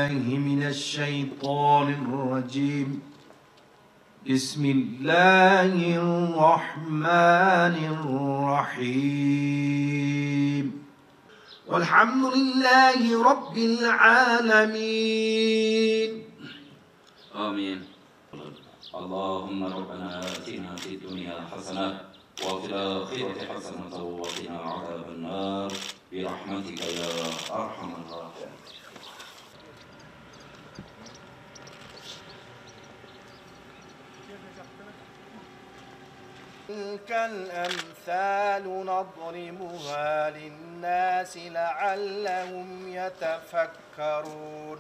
بالله من الشيطان الرجيم بسم الله الرحمن الرحيم والحمد لله رب العالمين آمين. اللهم ربنا آتنا في الدنيا حسنة وفي الآخرة حسنة وقنا عذاب النار برحمتك يا أرحم الراحمين. تلك الأمثال نضربها للناس لعلهم يتفكرون.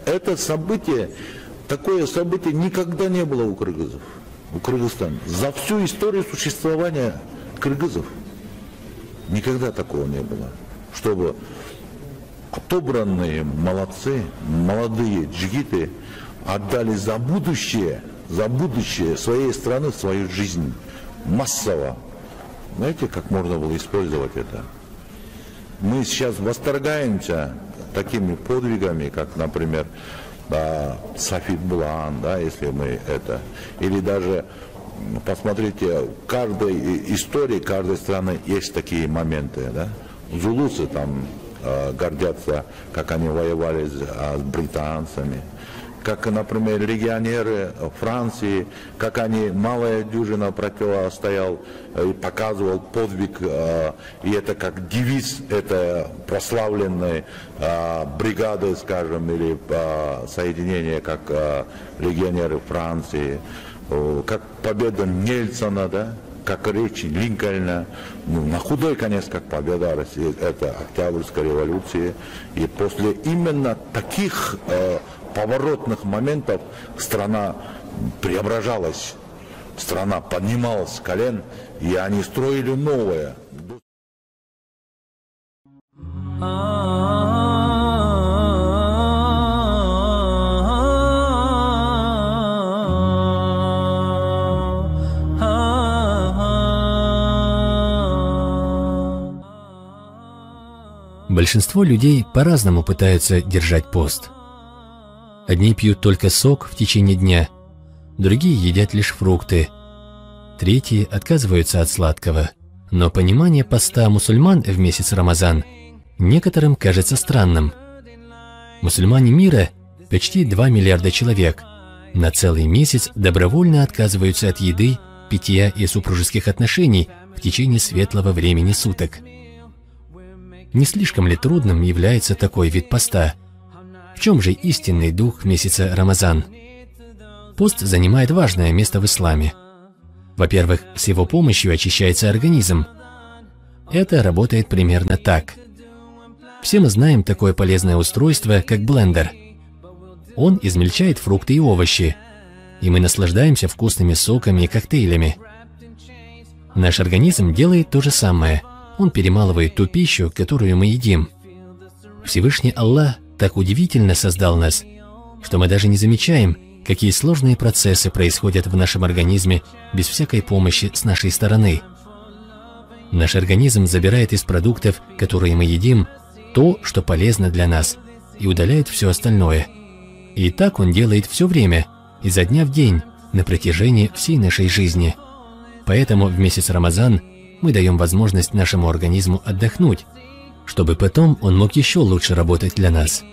Это событие, такое событие никогда не было у кыргызов, у Кыргызстана. За всю историю существования кыргызов никогда такого не было, чтобы отобранные молодцы, молодые джигиты отдали за будущее своей страны, свою жизнь массово. Знаете, как можно было использовать это? Мы сейчас восторгаемся такими подвигами, как, например, Сафит Булан, да, если мы это, или даже посмотрите, в каждой истории каждой страны есть такие моменты, да. Зулусы там гордятся, как они воевали с британцами, как, например, легионеры Франции, как они, малая дюжина противостоял и показывал подвиг, и это как девиз этой прославленной бригады, скажем, или соединения, как легионеры Франции, как победа Нельсона, да, как речь Линкольна, ну, на худой конец, как победа России, это Октябрьской революции, и после именно таких поворотных моментов страна преображалась, страна поднималась с колен, и они строили новое. Большинство людей по-разному пытаются держать пост. Одни пьют только сок в течение дня, другие едят лишь фрукты, третьи отказываются от сладкого. Но понимание поста мусульман в месяц Рамазан некоторым кажется странным. Мусульмане мира, почти 2 миллиарда человек, на целый месяц добровольно отказываются от еды, питья и супружеских отношений в течение светлого времени суток. Не слишком ли трудным является такой вид поста? В чем же истинный дух месяца Рамазан? Пост занимает важное место в исламе. Во-первых, с его помощью очищается организм. Это работает примерно так. Все мы знаем такое полезное устройство, как блендер. Он измельчает фрукты и овощи, и мы наслаждаемся вкусными соками и коктейлями. Наш организм делает то же самое. Он перемалывает ту пищу, которую мы едим. Всевышний Аллах так удивительно создал нас, что мы даже не замечаем, какие сложные процессы происходят в нашем организме без всякой помощи с нашей стороны. Наш организм забирает из продуктов, которые мы едим, то, что полезно для нас, и удаляет все остальное. И так он делает все время, изо дня в день, на протяжении всей нашей жизни. Поэтому в месяц Рамазан мы даем возможность нашему организму отдохнуть, чтобы потом он мог еще лучше работать для нас.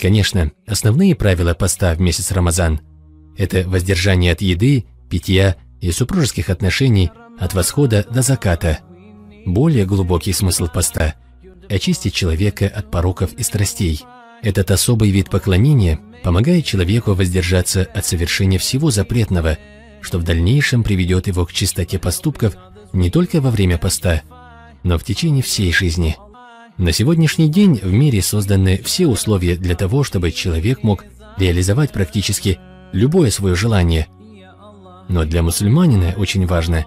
Конечно, основные правила поста в месяц Рамазан – это воздержание от еды, питья и супружеских отношений от восхода до заката. Более глубокий смысл поста – очистить человека от пороков и страстей. Этот особый вид поклонения помогает человеку воздержаться от совершения всего запретного, что в дальнейшем приведет его к чистоте поступков не только во время поста, но в течение всей жизни. На сегодняшний день в мире созданы все условия для того, чтобы человек мог реализовать практически любое свое желание. Но для мусульманина очень важно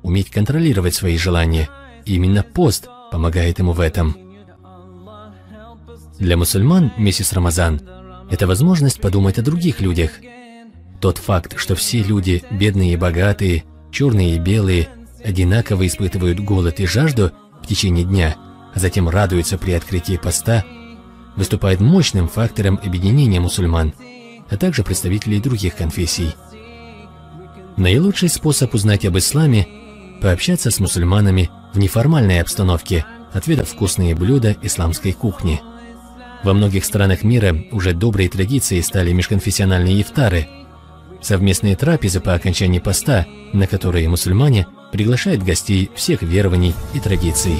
уметь контролировать свои желания. И именно пост помогает ему в этом. Для мусульман месяц Рамазан – это возможность подумать о других людях. Тот факт, что все люди, бедные и богатые, черные и белые, одинаково испытывают голод и жажду в течение дня, а затем радуются при открытии поста, выступает мощным фактором объединения мусульман, а также представителей других конфессий. Наилучший способ узнать об исламе – пообщаться с мусульманами в неформальной обстановке, отведав вкусные блюда исламской кухни. Во многих странах мира уже доброй традицией стали межконфессиональные ифтары – совместные трапезы по окончании поста, на которые мусульмане приглашают гостей всех верований и традиций.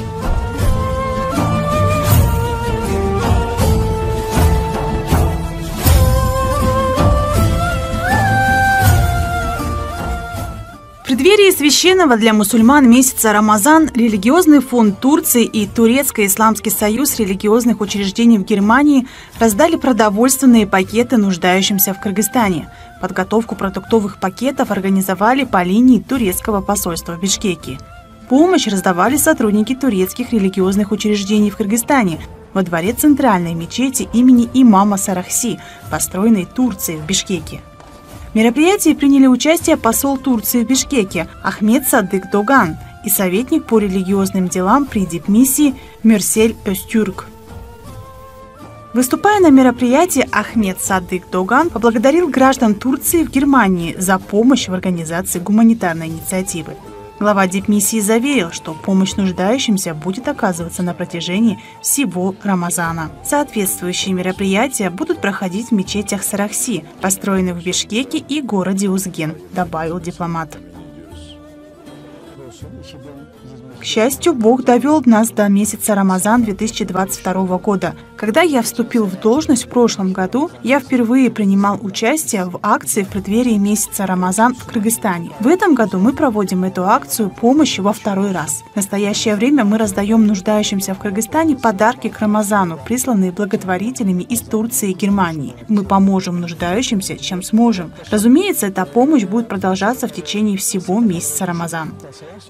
В преддверии священного для мусульман месяца Рамазан религиозный фонд Турции и Турецко-Исламский союз религиозных учреждений в Германии раздали продовольственные пакеты нуждающимся в Кыргызстане. Подготовку продуктовых пакетов организовали по линии турецкого посольства в Бишкеке. Помощь раздавали сотрудники турецких религиозных учреждений в Кыргызстане во дворе центральной мечети имени имама Сарахси, построенной Турцией в Бишкеке. В мероприятии приняли участие посол Турции в Бишкеке Ахмед Садык Доган и советник по религиозным делам при дипмиссии Мюрсель Öztürk. Выступая на мероприятии, Ахмед Садык Доган поблагодарил граждан Турции в Германии за помощь в организации гуманитарной инициативы. Глава дипмиссии заверил, что помощь нуждающимся будет оказываться на протяжении всего Рамазана. Соответствующие мероприятия будут проходить в мечетях Сарахси, построенных в Бишкеке и городе Узген, добавил дипломат. К счастью, Бог довел нас до месяца Рамазан 2022 года. Когда я вступил в должность в прошлом году, я впервые принимал участие в акции в преддверии месяца Рамазан в Кыргызстане. В этом году мы проводим эту акцию помощи во второй раз. В настоящее время мы раздаем нуждающимся в Кыргызстане подарки к Рамазану, присланные благотворителями из Турции и Германии. Мы поможем нуждающимся, чем сможем. Разумеется, эта помощь будет продолжаться в течение всего месяца Рамазан.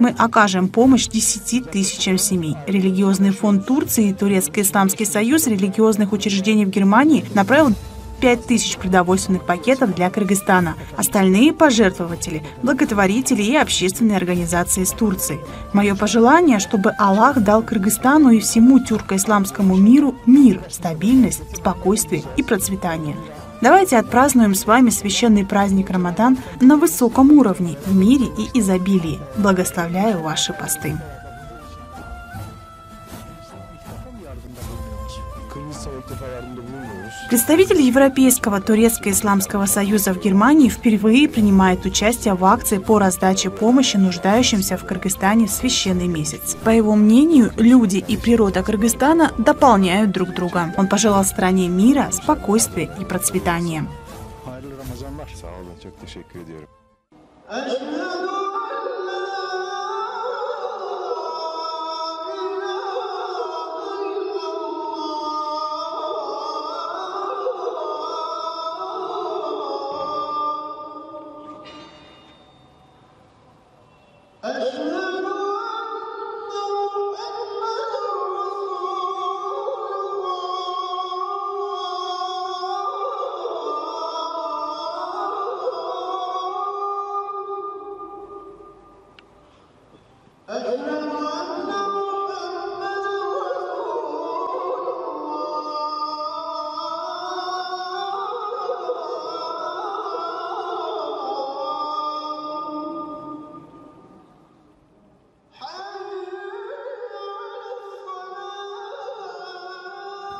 Мы окажем помощь 10 тысячам семей. Религиозный фонд Турции и Турецко-Исламский союз религиозных учреждений в Германии направил 5000 продовольственных пакетов для Кыргызстана. Остальные пожертвователи – благотворители и общественные организации из Турции. Мое пожелание, чтобы Аллах дал Кыргызстану и всему тюрко-исламскому миру мир, стабильность, спокойствие и процветание. Давайте отпразднуем с вами священный праздник Рамадан на высоком уровне, в мире и изобилии. Благословляю ваши посты. Представитель Европейского Турецко-Исламского союза в Германии впервые принимает участие в акции по раздаче помощи нуждающимся в Кыргызстане в священный месяц. По его мнению, люди и природа Кыргызстана дополняют друг друга. Он пожелал стране мира, спокойствия и процветания.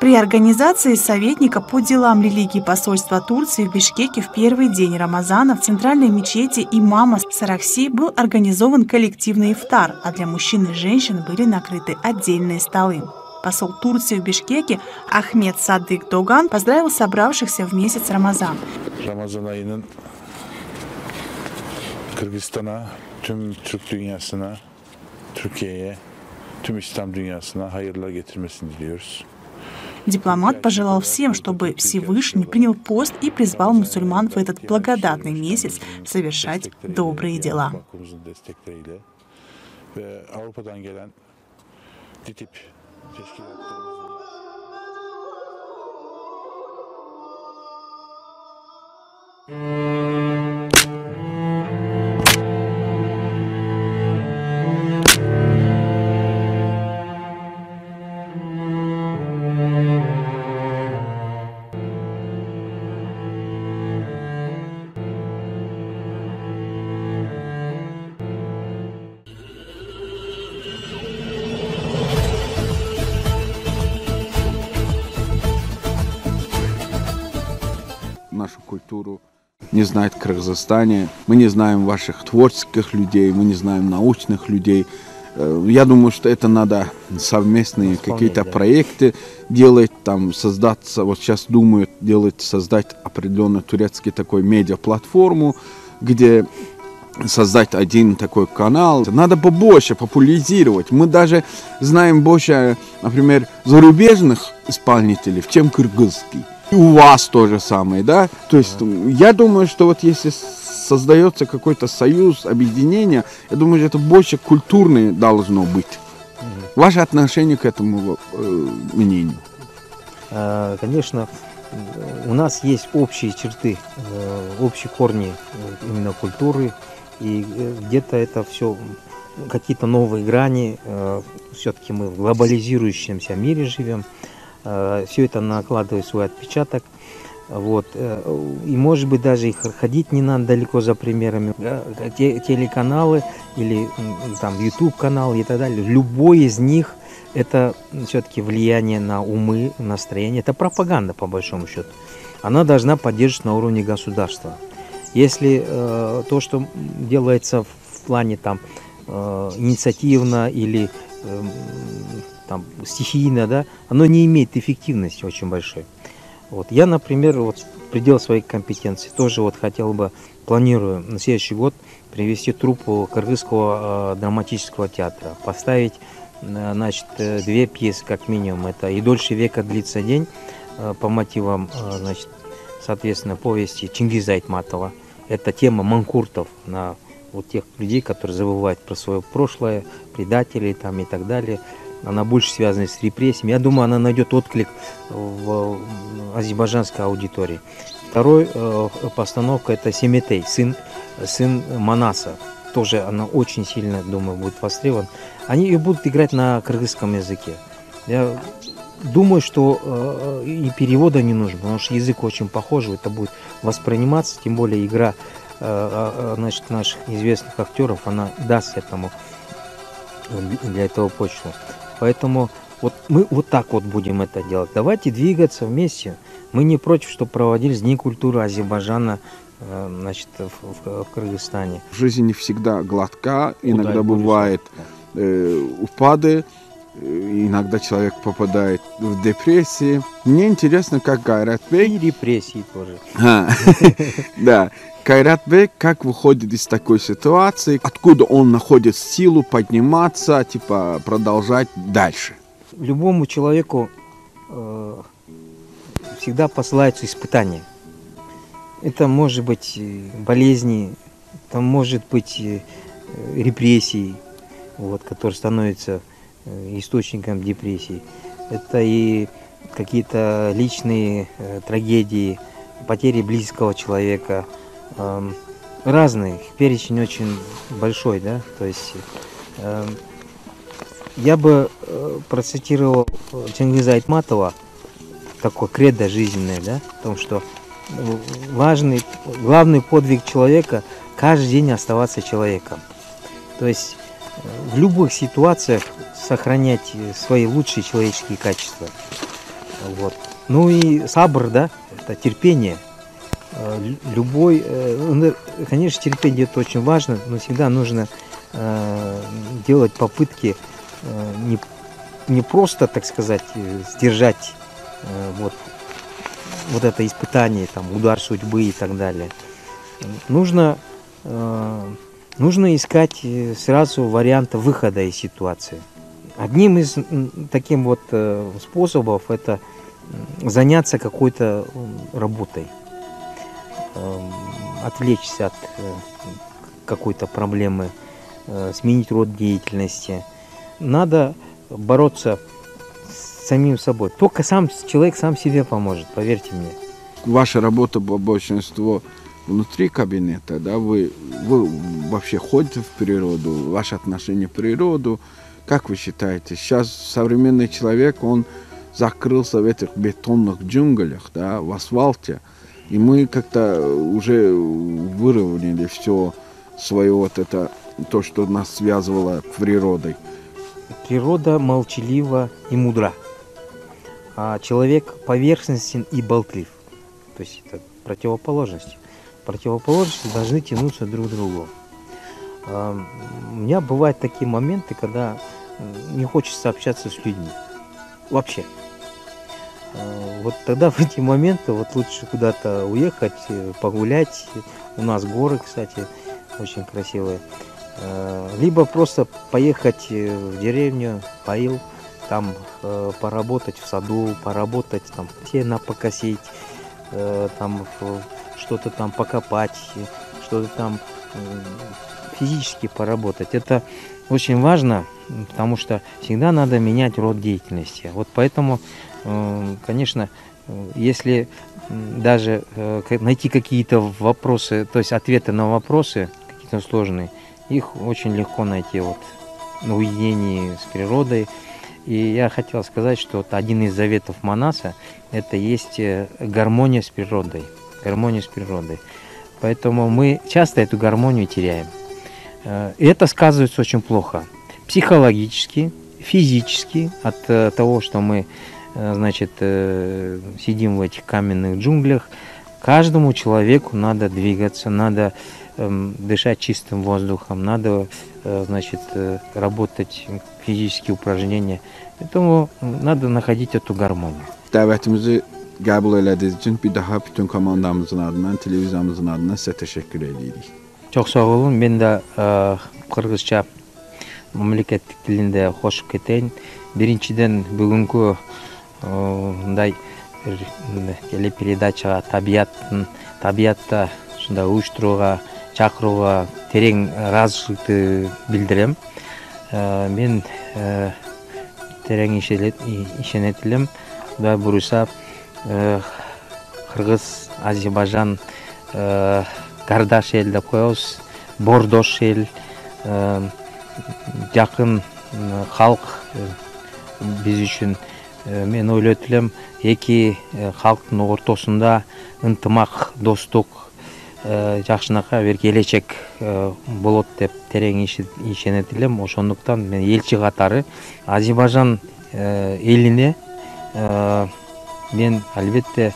При организации советника по делам религии посольства Турции в Бишкеке в первый день Рамазана в центральной мечети имама Сарахси был организован коллективный ифтар, а для мужчин и женщин были накрыты отдельные столы. Посол Турции в Бишкеке Ахмед Садык Доган поздравил собравшихся в месяц Рамазан. Ramazan ayının Kırgızistan'a, tüm Türk dünyasına, Türkiye'ye, tüm İslam dünyasına hayırlar getirmesini diliyoruz. Дипломат пожелал всем, чтобы Всевышний принял пост и призвал мусульман в этот благодатный месяц совершать добрые дела. Нашу культуру не знает в Кыргызстане. Мы не знаем ваших творческих людей, мы не знаем научных людей. Я думаю, что это надо совместные какие-то проекты делать, там создаться. Вот сейчас думают создать определенную турецкий такой медиаплатформу, где создать один такой канал. Надо побольше популяризировать. Мы даже знаем больше, например, зарубежных исполнителей, чем кыргызский. И у вас то же самое, да? То есть я думаю, что вот если создается какой-то союз, объединение, я думаю, это больше культурное должно быть. Ваше отношение к этому мнению? Конечно, у нас есть общие черты, общие корни именно культуры, и где-то это все какие-то новые грани. Все-таки мы в глобализирующемся мире живем. Все это накладывает свой отпечаток. Вот. И, может быть, даже их ходить не надо далеко за примерами. Телеканалы или там YouTube-канал и так далее. Любой из них – это все-таки влияние на умы, настроение. Это пропаганда, по большому счету. Она должна поддерживаться на уровне государства. Если то, что делается в плане там, инициативно или там, стихийно, да, оно не имеет эффективности очень большой. Вот. Я, например, вот в предел своей компетенции тоже вот хотел бы, планирую на следующий год привести труппу Кыргызского драматического театра, поставить, значит, 2 пьесы как минимум. Это «И дольше века длится день» по мотивам, значит, соответственно, повести Чингиза Айтматова. Это тема манкуртов на вот тех людей, которые забывают про свое прошлое, предателей там и так далее. Она больше связана с репрессиями. Я думаю, она найдет отклик в азербайджанской аудитории. Второй постановка – это Семетей, сын Манаса. Тоже она очень сильно, думаю, будет востребована. Они ее будут играть на кыргызском языке. Я думаю, что и перевода не нужно, потому что язык очень похожий. Это будет восприниматься, тем более игра, значит, наших известных актеров, она даст этому, для этого почву. Поэтому вот мы вот так вот будем это делать. Давайте двигаться вместе. Мы не против, чтобы проводились дни культуры Азербайджана, значит, в Кыргызстане. Жизнь не всегда гладка, иногда бывают упады, иногда человек попадает в депрессии. Мне интересно, как Кайратбек... И репрессии тоже. Да. Кайратбек как выходит из такой ситуации, откуда он находит силу подниматься, типа продолжать дальше? Любому человеку всегда посылаются испытания. Это может быть болезни, это может быть репрессии, вот, которые становятся источником депрессии. Это и какие-то личные трагедии, потери близкого человека. Разные, перечень очень большой, да, то есть я бы процитировал Чингиза Айтматова, такой кредо жизненное, да, о том, что главный подвиг человека – каждый день оставаться человеком. То есть в любых ситуациях сохранять свои лучшие человеческие качества. Вот. Ну и сабр, да, это терпение. Любой, конечно, терпение это очень важно, но всегда нужно делать попытки не просто, так сказать, сдержать вот это испытание, там, удар судьбы и так далее. Нужно искать сразу варианты выхода из ситуации. Одним из таких вот способов это заняться какой-то работой. Отвлечься от какой-то проблемы, сменить род деятельности. Надо бороться с самим собой. Только человек сам себе поможет, поверьте мне. Ваша работа по большинству внутри кабинета, да, вы вообще ходите в природу, ваше отношение к природе, как вы считаете? Сейчас современный человек, он закрылся в этих бетонных джунглях, да, в асфальте, и мы как-то уже выровняли все свое вот это, то, что нас связывало с природой. Природа молчалива и мудра, а человек поверхностен и болтлив. То есть это противоположности. Противоположности должны тянуться друг к другу. У меня бывают такие моменты, когда не хочется общаться с людьми. Вообще. Вот тогда в эти моменты вот лучше куда-то уехать, погулять. У нас горы, кстати, очень красивые. Либо просто поехать в деревню, Паил, там поработать в саду, поработать, там сено покосить, там что-то там покопать, что-то там физически поработать. Это очень важно, потому что всегда надо менять род деятельности. Вот поэтому, конечно, если даже найти какие-то вопросы, то есть ответы на вопросы, какие-то сложные, их очень легко найти вот на уединении с природой. И я хотел сказать, что вот один из заветов Манаса – это есть гармония с природой. Гармония с природой. Поэтому мы часто эту гармонию теряем. И это сказывается очень плохо. Психологически, физически, от того, что мы, значит, сидим в этих каменных джунглях. Каждому человеку надо двигаться, надо дышать чистым воздухом, надо, значит, работать, физические упражнения. Поэтому надо находить эту гармонию. Davetimizi qəbul elədiyiniz üçün bir daha bütün komandamızın adından, televiziyamızın adından sizə təşəkkür edirik. Çok sağ olun. Ben de Kırgızca мемлекеттик тилинде кошуп кетейин. Биринчиден бүгүнкү мындай телепередачага табиятта ушундай уюштурууга чакырууга терең ыраазычылыкты билдирем. Мен терең ишенет элем. Кудай буюрса Кыргыз, Азербайжан, кардаш эл деп коебуз, бордош эл, жакын халк биз үчүн. Мен ойлойт элем, эки халктын ортосунда ынтымак, достук, жакшынакай бир келечек болот деп терең ишенет элем. Ошондуктан мен элчи катары Азербайжан элине мен албетте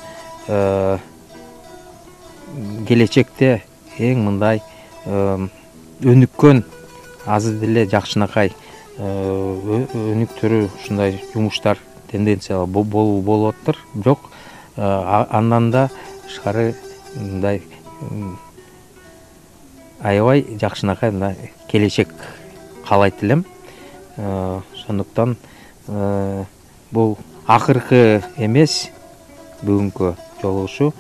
келечекте эң мындай өнүккөн азыр деле жакшынакай өнүктүрүү ушундай жумуштар тенденциялар болуп атыптыр. Бирок андан да тышкары мындай аябай жакшынакай мындай келечек каалайт элем. Ошондуктан бул акыркы эмес бүгүнкү жолугушуу.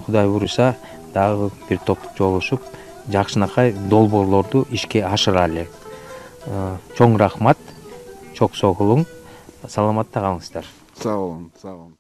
Кудай буюрса дагы бир топ жолугушуп жакшынакай долбоорлорду ишке ашыралы. Чоң рахмат, чок соголуң, саламатта калыңыздар. Sağ olun, sağ olun.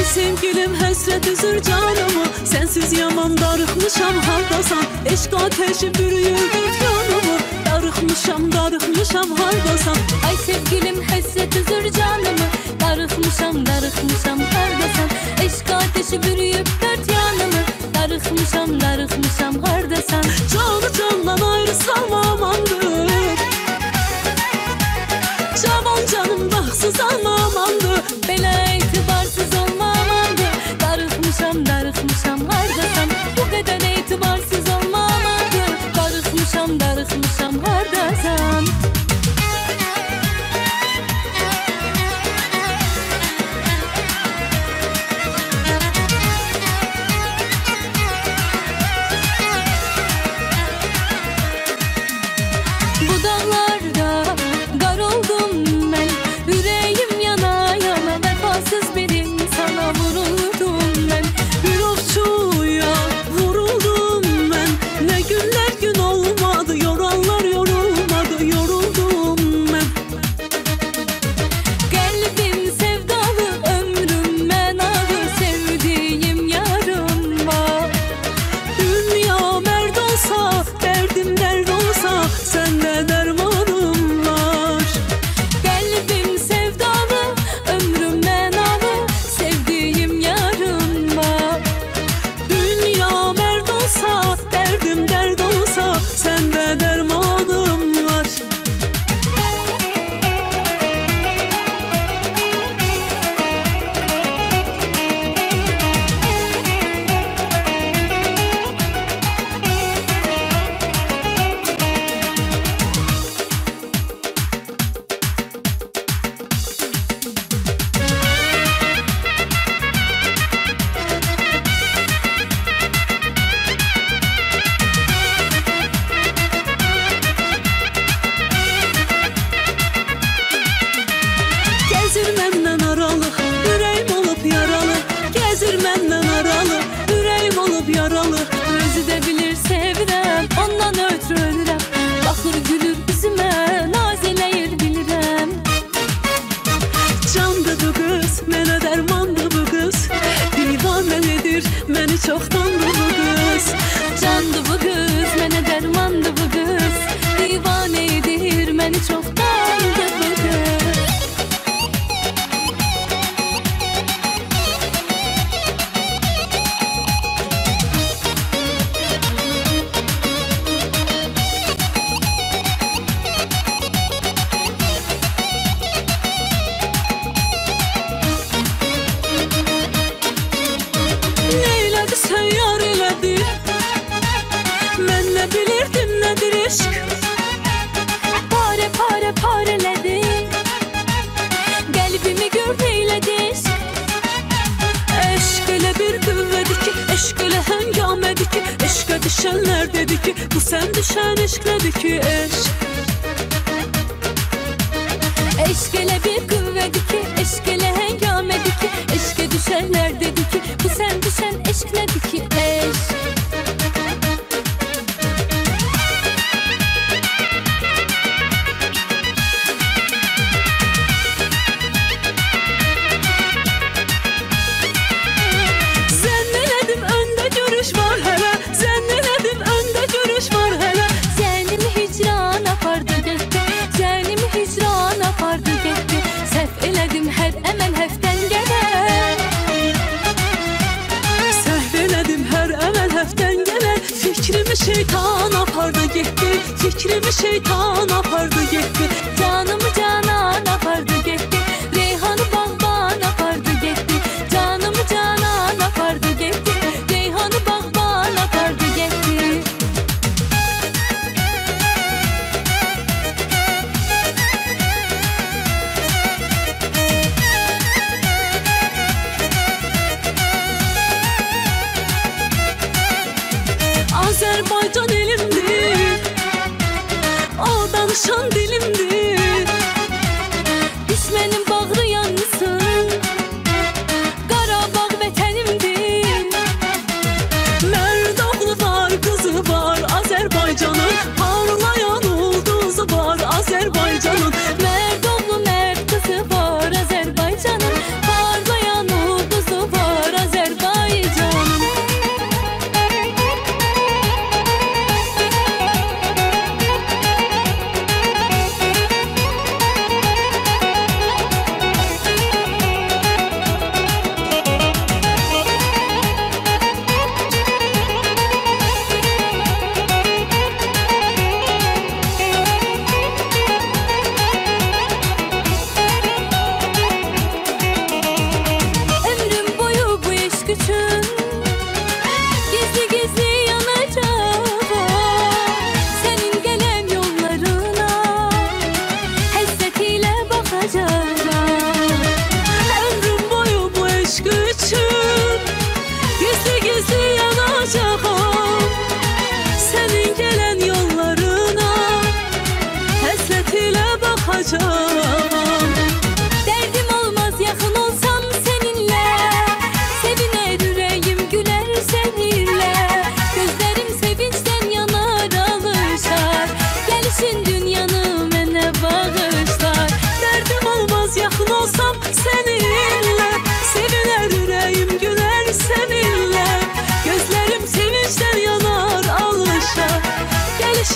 Sevgilim hasret üzür canımı, sensiz yaman darıkmışam haldasan. Eşk ateşi bürüyür dört yanımı, darıkmışam haldasan. Ay sevgilim hasret üzür canımı, darıkmışam haldasan. Eşk ateşi bürüyüp dört yanımı, darıkmışam haldasan. Canı candan ayrı salma amandır, cavan canım baksız alma amandır. Bela itibarsız olma amandır, darıkmışam haldasan. Bu kadar itibarsız olma amandır, darıkmışam haldasan. Bu dağlarda gar oldum ben, yüreğim olsa sende dermanım var. Kalbim sevdalı, ömrüm menalı, sevdiğim yarın var. Dünya merd olsa, derdim dert olsa sende dermanım var. Gezir menden aralı, yüreğim olup yaralı. Gezir menden aralı, yüreğim olup yaralı. Özü de bilir sevirəm, ondan ötürü ölürəm. Baxır gülür üzümə, naz eləyir bilirəm. Candı bu kız, mənə dərmandı bu kız. Divanəlidir, məni çoxdandı bu kız. Candı bu qız, mənə dərmandı bu qız. Divanə edir məni çoxdandı bu qız. Neylədi sən yar elədi? Mən nə bilirdim nədir eşq? Pare pare parələdi, qəlbimi gör eylədi eşq. Eşq elə bir qüvvədir ki, eşq elə həngamədir ki, eşqə düşənlər dedi ki, bu sən düşən eşq nədir ki, eşq. Eşq elə bir qüvvədir ki, eşq elə həngamədir ki, eşqə düşənlər dedi ki, bu sən düşən eşq nədir ki, eşq. Zənn elədim öndə görüş var hələ, zənn elədim öndə görüş var hələ. Zənimi hicran apardı getdi, zənimi hicran apardı getdi. Səhv elədim hər əməl həftən gələr. Səhv elədim hər əməl həftən gələr. Fikrimi şeytan apardı getdi, fikrimi şeytan apardı getdi. Canımı canan apardı getdi, reyhanı bağban apardı getdi. Canımı canan apardı getdi, reyhanı bağban apardı getdi. Azərbaycan elimdir, o danışan dilimdir. Düşmənin bağrı yansın, Qarabağ vətənimdir. Mərd oğlu var, qızı var Azərbaycanın, parlayan ulduzu var Azərbaycanın. Mərd oğlu mərd qızı var Azərbaycanın, parlayan ulduzu var Azərbaycanın.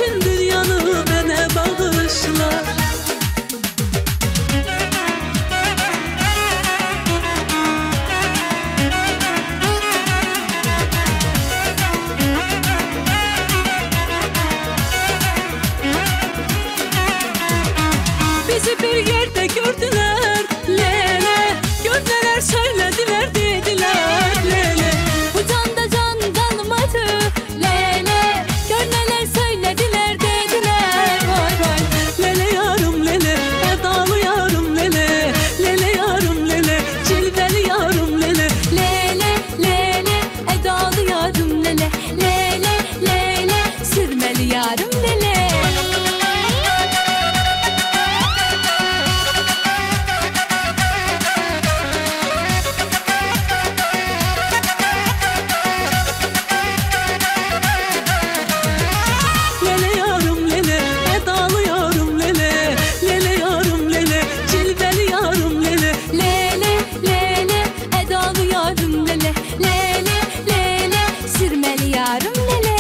bütün dünyanı mənə bağışlar. Bizi bir yerde gördüler, lele. Gördüler, söylediler, dediler, lele. Bu canda can kalmadı lele. Görmeler söylediler dediler vay vay. Lele yarım lele, edalı yarım lele. Lele yarım lele, cilveli yarım lele. Lele lele edalı yarım lele. Lele lele sürmeli yarım lele. Lele yarım lele, edalı yarım lele. Lele yarım lele, cilveli yarım lele. Lele lele edalı yarım lele. Lele lele sürmeli yarım lele.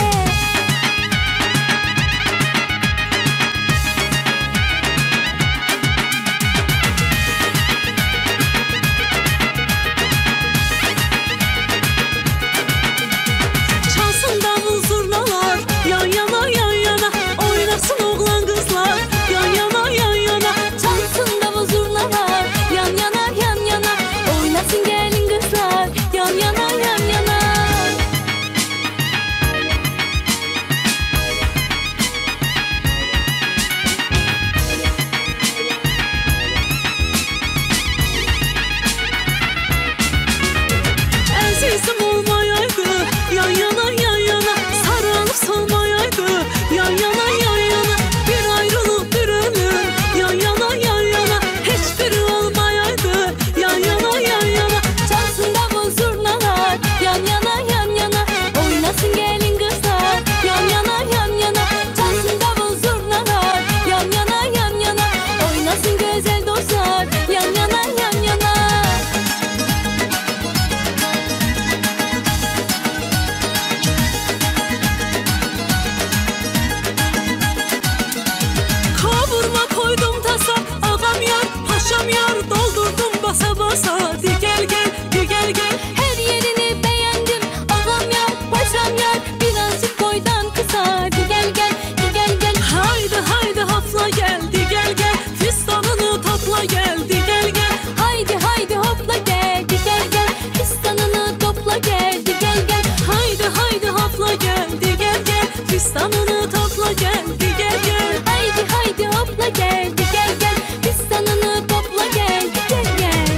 Çalsın davul zurnalar, yan yana yan yana. Oynasın oğlan kızlar, yan yana yan yana. Çalsın davul zurnalar yan yana yan yana. Oynasın gelin kızlar yan yana yan yana. Əzizim olmayaydı, yan yana yan yana. Sarılıp solmayaydı, yan yana yan yana. Bir ayrılık bir ölüm, yan yana yan yana. Hiçbiri olmayaydı, yan yana yan yana. Çalsın davul zurnalar yan yana yan yana. Oynasın gelin kızlar yan yana yan yana. Çalsın davul zurnalar yan yana yan yana. Oynasın güzel dostlar yan yana yan yana. Kavurma koydum tasa, ağam yar, paşam yar. Doldurdum basa basa, di gel gel, di gel gel. Her yerini beğendim ağam yar paşam yar. Birazcık boydan kısa di gel gel di gel gel. Haydi haydi hafla gel, di gel gel. Fistanını topla gel, di gel gel. Haydi haydi hopla gel di gel gel. Fistanını topla gel di gel gel. Haydi haydi hafla gel, di gel gel. Fistanını topla gel, di gel gel. Haydi haydi hopla gel di gel gel. Fistanını topla gel di gel gel.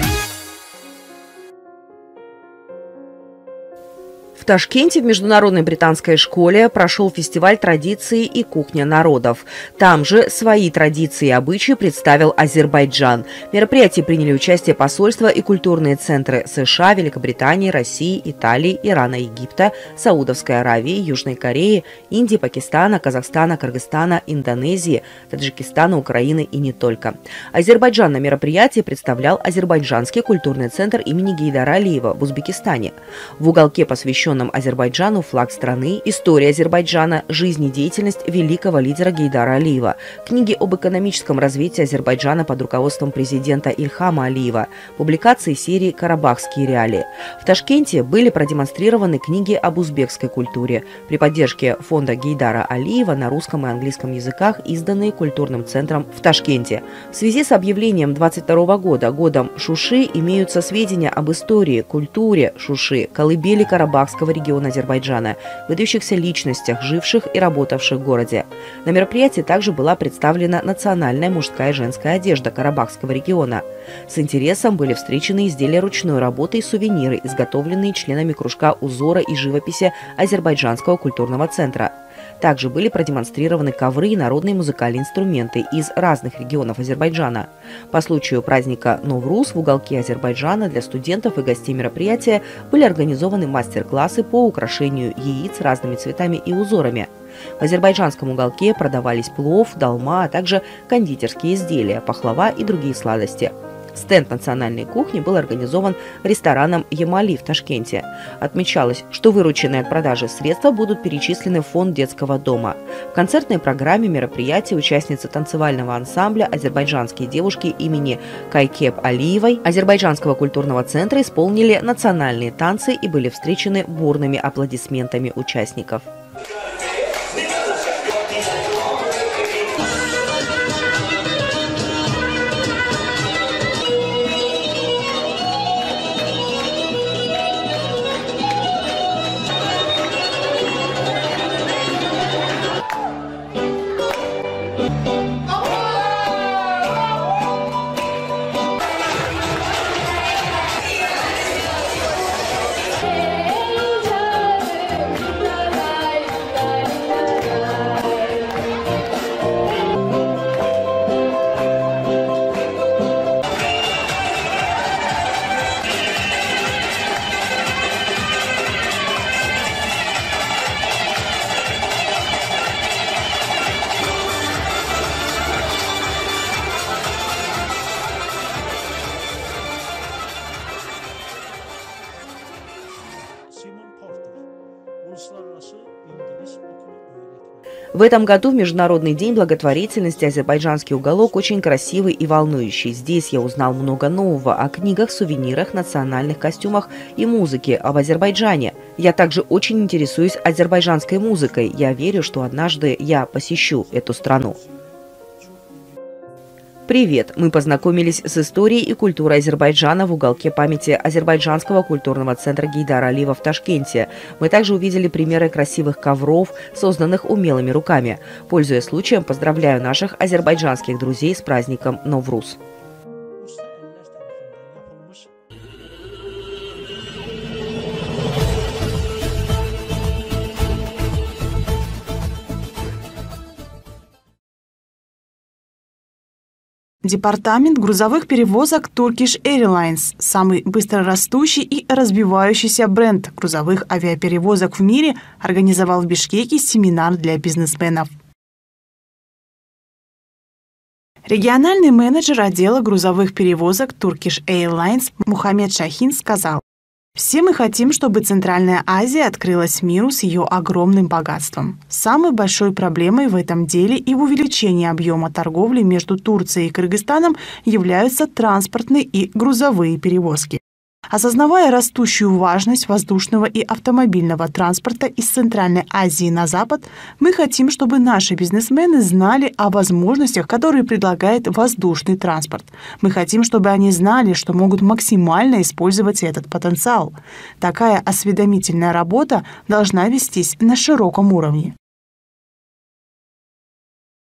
В Ташкенте в Международной британской школе прошел фестиваль традиций и кухня народов. Там же свои традиции и обычаи представил Азербайджан. В мероприятии приняли участие посольства и культурные центры США, Великобритании, России, Италии, Ирана, Египта, Саудовской Аравии, Южной Кореи, Индии, Пакистана, Казахстана, Кыргызстана, Индонезии, Таджикистана, Украины и не только. Азербайджан на мероприятии представлял Азербайджанский культурный центр имени Гейдара Алиева в Узбекистане. В уголке, посвященном Азербайджану, флаг страны, история Азербайджана, жизнедеятельность великого лидера Гейдара Алиева, книги об экономическом развитии Азербайджана под руководством президента Ильхама Алиева, публикации серии «Карабахские реалии». В Ташкенте были продемонстрированы книги об узбекской культуре при поддержке фонда Гейдара Алиева на русском и английском языках, изданные культурным центром в Ташкенте. В связи с объявлением 22 года годом Шуши имеются сведения об истории, культуре Шуши, колыбели Карабахского региона Азербайджана, выдающихся личностях, живших и работавших в городе. На мероприятии также была представлена национальная мужская и женская одежда Карабахского региона. С интересом были встречены изделия ручной работы и сувениры, изготовленные членами кружка узора и живописи Азербайджанского культурного центра. Также были продемонстрированы ковры и народные музыкальные инструменты из разных регионов Азербайджана. По случаю праздника Новруз в уголке Азербайджана для студентов и гостей мероприятия были организованы мастер-классы по украшению яиц разными цветами и узорами. В азербайджанском уголке продавались плов, долма, а также кондитерские изделия, пахлава и другие сладости. Стенд национальной кухни был организован рестораном «Ямали» в Ташкенте. Отмечалось, что вырученные от продажи средства будут перечислены в фонд детского дома. В концертной программе мероприятия участницы танцевального ансамбля «Азербайджанские девушки» имени Кайкеп Алиевой Азербайджанского культурного центра исполнили национальные танцы и были встречены бурными аплодисментами участников. В этом году в Международный день благотворительности азербайджанский уголок очень красивый и волнующий. Здесь я узнал много нового о книгах, сувенирах, национальных костюмах и музыке об Азербайджане. Я также очень интересуюсь азербайджанской музыкой. Я верю, что однажды я посещу эту страну. Привет! Мы познакомились с историей и культурой Азербайджана в уголке памяти Азербайджанского культурного центра Гейдара Алиева в Ташкенте. Мы также увидели примеры красивых ковров, созданных умелыми руками. Пользуясь случаем, поздравляю наших азербайджанских друзей с праздником Новруз. Департамент грузовых перевозок Turkish Airlines – самый быстрорастущий и развивающийся бренд грузовых авиаперевозок в мире, организовал в Бишкеке семинар для бизнесменов. Региональный менеджер отдела грузовых перевозок Turkish Airlines Мухаммед Шахин сказал: «Все мы хотим, чтобы Центральная Азия открылась миру с ее огромным богатством. Самой большой проблемой в этом деле и в увеличении объема торговли между Турцией и Кыргызстаном являются транспортные и грузовые перевозки. Осознавая растущую важность воздушного и автомобильного транспорта из Центральной Азии на Запад, мы хотим, чтобы наши бизнесмены знали о возможностях, которые предлагает воздушный транспорт. Мы хотим, чтобы они знали, что могут максимально использовать этот потенциал. Такая осведомительная работа должна вестись на широком уровне».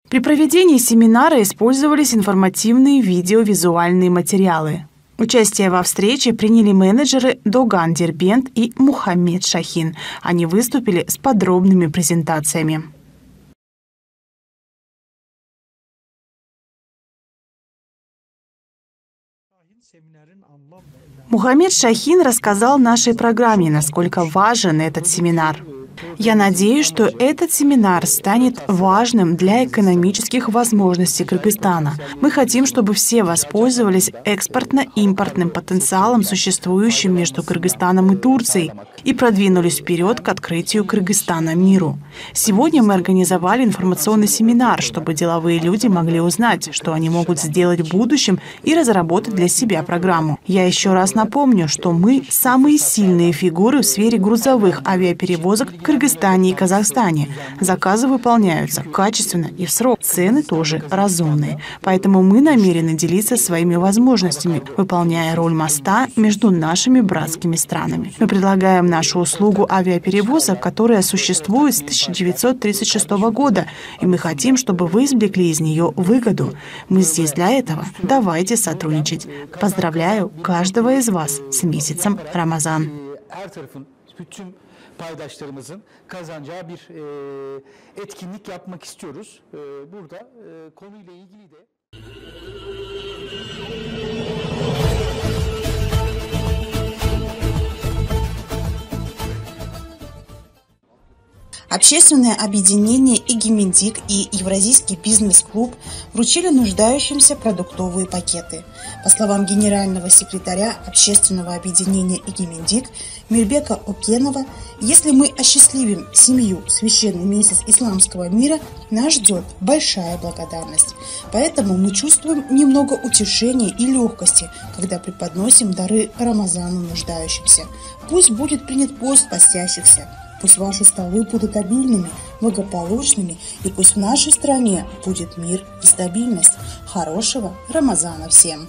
При проведении семинара использовались информативные видео-визуальные материалы. Участие во встрече приняли менеджеры Доган Дербент и Мухаммед Шахин. Они выступили с подробными презентациями. Мухаммед Шахин рассказал нашей программе, насколько важен этот семинар. Я надеюсь, что этот семинар станет важным для экономических возможностей Кыргызстана. Мы хотим, чтобы все воспользовались экспортно-импортным потенциалом, существующим между Кыргызстаном и Турцией, и продвинулись вперед к открытию Кыргызстана миру. Сегодня мы организовали информационный семинар, чтобы деловые люди могли узнать, что они могут сделать в будущем и разработать для себя программу. Я еще раз напомню, что мы самые сильные фигуры в сфере грузовых авиаперевозок в Кыргызстане и Казахстане. Заказы выполняются качественно и в срок. Цены тоже разумные. Поэтому мы намерены делиться своими возможностями, выполняя роль моста между нашими братскими странами. Мы предлагаем нашу услугу авиаперевозок, которая существует с 1936 года, и мы хотим, чтобы вы извлекли из нее выгоду. Мы здесь для этого. Давайте сотрудничать. Поздравляю каждого из вас с месяцем Рамазан. Paydaşlarımızın kazanacağı bir etkinlik yapmak istiyoruz. Burada konuyla ilgili de Общественное объединение «Игимендик» и Евразийский бизнес-клуб вручили нуждающимся продуктовые пакеты. По словам генерального секретаря общественного объединения «Игимендик» Мирбека Окенова, если мы осчастливим семью в священный месяц исламского мира, нас ждет большая благодарность. Поэтому мы чувствуем немного утешения и легкости, когда преподносим дары Рамазану нуждающимся. Пусть будет принят пост постящихся. Пусть ваши столы будут обильными, благополучными, и пусть в нашей стране будет мир и стабильность. Хорошего Рамазана всем!